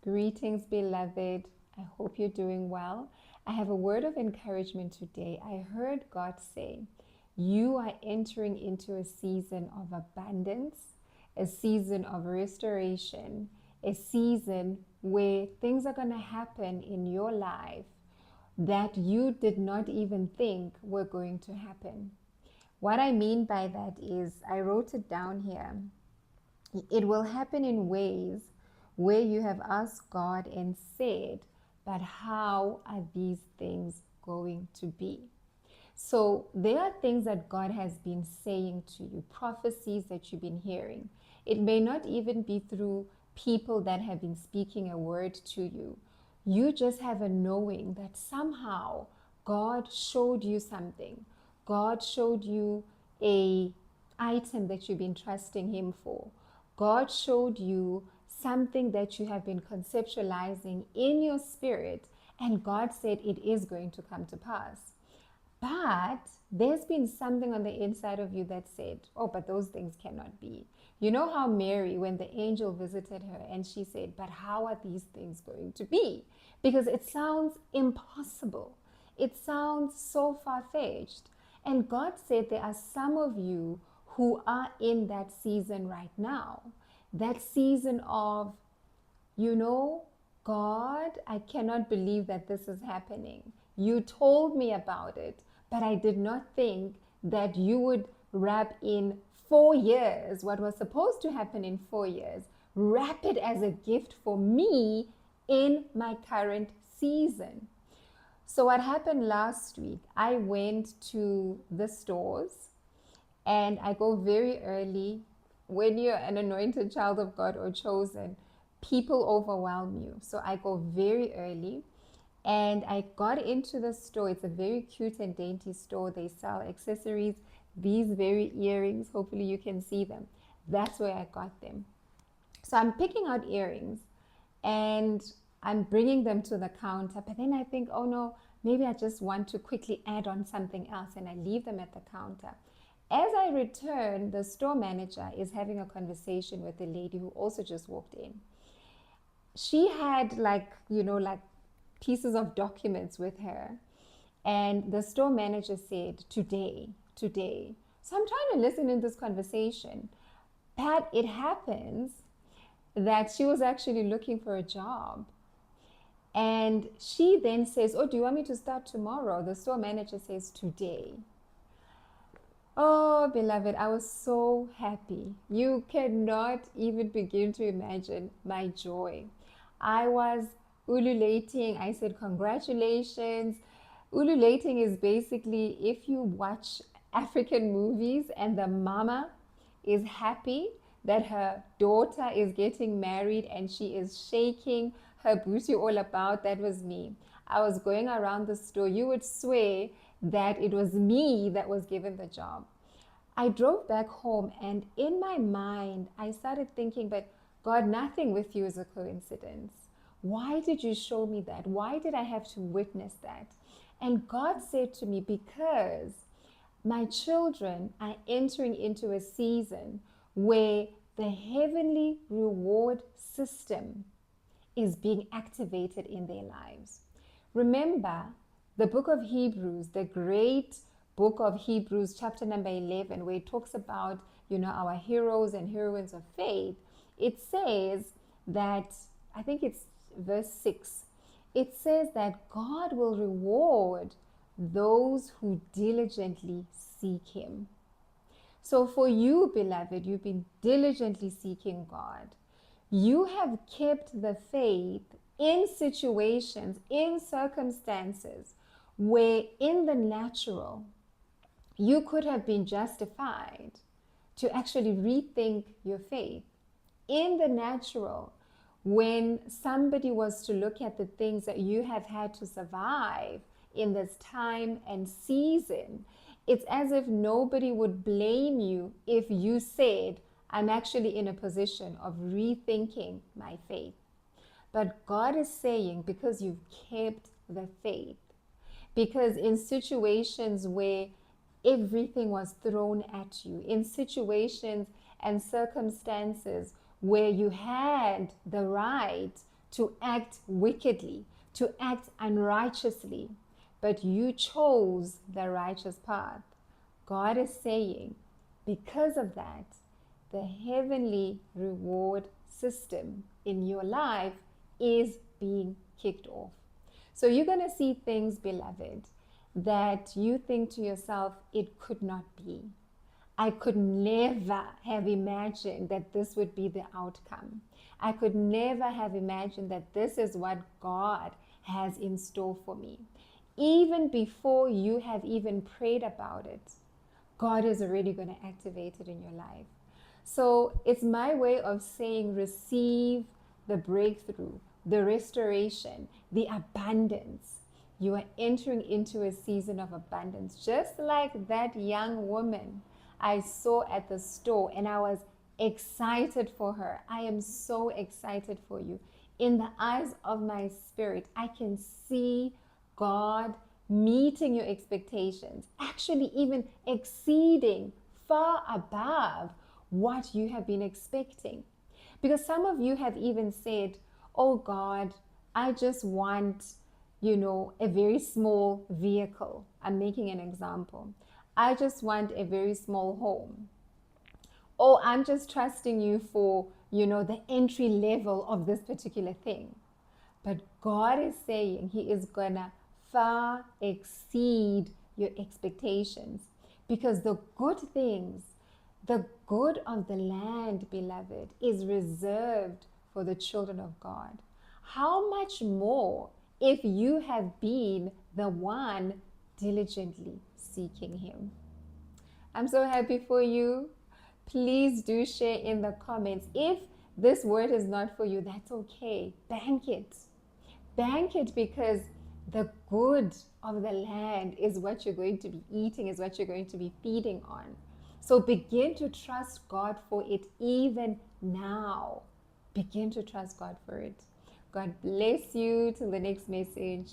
Greetings, beloved. I hope you're doing well. I have a word of encouragement today. I heard God say, you are entering into a season of abundance, a season of restoration, a season where things are going to happen in your life that you did not even think were going to happen. What I mean by that is, I wrote it down here. It will happen in ways where you have asked God and said, but how are these things going to be? So there are things that God has been saying to you, prophecies that you've been hearing. It may not even be through people that have been speaking a word to you. You just have a knowing that somehow God showed you something. God showed you a item that you've been trusting him for. God showed you something that you have been conceptualizing in your spirit, and God said it is going to come to pass. But there's been something on the inside of you that said, oh, but those things cannot be. You know how Mary, when the angel visited her and she said, but how are these things going to be? Because it sounds impossible. It sounds so far fetched. And God said there are some of you who are in that season right now. That season of, you know, God, I cannot believe that this is happening. You told me about it, but I did not think that you would wrap in 4 years, what was supposed to happen in 4 years, wrap it as a gift for me in my current season. So, what happened last week, I went to the stores and I go very early. When you're an anointed child of God or chosen, people overwhelm you. So I go very early and I got into the store. It's a very cute and dainty store. They sell accessories, these very earrings. Hopefully, you can see them. That's where I got them. So I'm picking out earrings and I'm bringing them to the counter. But then I think, oh no, maybe I just want to quickly add on something else, and I leave them at the counter. As I return, the store manager is having a conversation with the lady who also just walked in. She had like pieces of documents with her, and the store manager said, today. So I'm trying to listen in this conversation. But it happens that she was actually looking for a job. And she then says, oh, do you want me to start tomorrow? The store manager says, today. Oh, beloved, I was so happy. You cannot even begin to imagine my joy. I was ululating. I said, congratulations. Ululating is basically if you watch African movies and the mama is happy that her daughter is getting married and she is shaking her booty all about. That was me. I was going around the store. You would swear that it was me that was given the job. I drove back home, and in my mind, I started thinking, but God, nothing with you is a coincidence. Why did you show me that? Why did I have to witness that? And God said to me, because my children are entering into a season where the heavenly reward system is being activated in their lives. Remember, the book of Hebrews, the great book of Hebrews, chapter number 11, where it talks about, our heroes and heroines of faith. It says that, I think it's verse 6, it says that God will reward those who diligently seek him. So for you, beloved, you've been diligently seeking God. You have kept the faith in situations, in circumstances where in the natural you could have been justified to actually rethink your faith. In the natural, when somebody was to look at the things that you have had to survive in this time and season, it's as if nobody would blame you if you said, I'm actually in a position of rethinking my faith. But God is saying, because you've kept the faith, because in situations where everything was thrown at you, in situations and circumstances where you had the right to act wickedly, to act unrighteously, but you chose the righteous path. God is saying, because of that, the heavenly reward system in your life is being kicked off. So you're going to see things, beloved, that you think to yourself, it could not be. I could never have imagined that this would be the outcome. I could never have imagined that this is what God has in store for me. Even before you have even prayed about it, God is already going to activate it in your life. So it's my way of saying, receive the breakthrough, the restoration, the abundance. You are entering into a season of abundance, just like that young woman I saw at the store, and I was excited for her. I am so excited for you. In the eyes of my spirit, I can see God meeting your expectations, actually even exceeding far above what you have been expecting. Because some of you have even said, oh God, I just want, a very small vehicle. I'm making an example. I just want a very small home. Or I'm just trusting you for, the entry level of this particular thing. But God is saying He is going to far exceed your expectations, because the good things, the good of the land, beloved, is reserved for the children of God. How much more if you have been the one diligently seeking Him? I'm so happy for you. Please do share in the comments. If this word is not for you, that's okay. Bank it. Bank it, because the good of the land is what you're going to be eating, is what you're going to be feeding on. So begin to trust God for it even now. Begin to trust God for it. God bless you. Till the next message.